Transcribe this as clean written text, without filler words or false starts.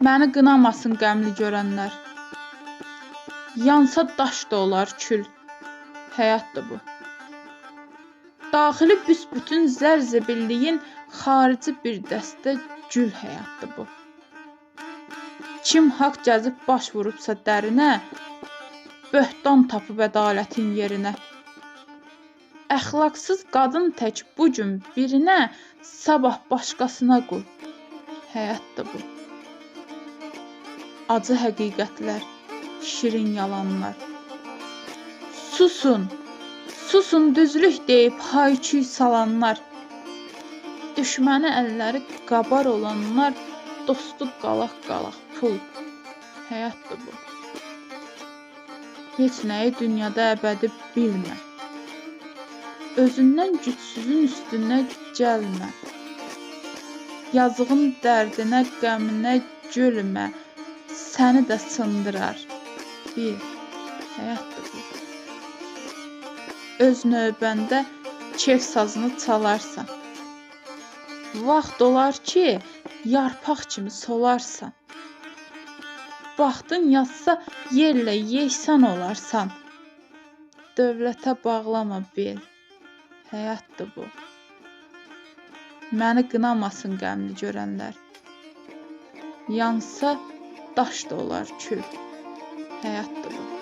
Məni qınamasın qəmli görənlər. Yansa daş da olar kül. Həyatdır bu. Daxili büsbütün zərzibilliyin xarici bir dəstə gül həyatdır bu. Kim haqq gəzib baş vurubsa dərinə, böhtan tapıb ədalətin yerinə. Əxlaqsız qadın tək bu gün birinə, sabah başqasına qul. Həyatdır bu. Acı həqiqətlər, şirin yalanlar. Susun, susun düzlük deyib hay-küy salanlar. Düşməni əlləri qabar olanlar, dostu qalaq-qalaq pul. Həyatdır bu. Heç nəyi dünyada əbədi bilmə. Özündən gücsüzün üstünə gəlmə. Yazığın dərdinə, qəminə gülmə. Səni də sındırar. Bil, həyatdır bu. Öz növbəndə kef sazını çalarsan. Vaxt olar ki, yarpaq kimi solarsan. Vaxtın yatsa yerlə yeysan olarsan. Dövlətə bağlama bil, həyatdır bu. Məni qınamasın qəmli görənlər. Yansa daş da olar kül, həyatdır bu.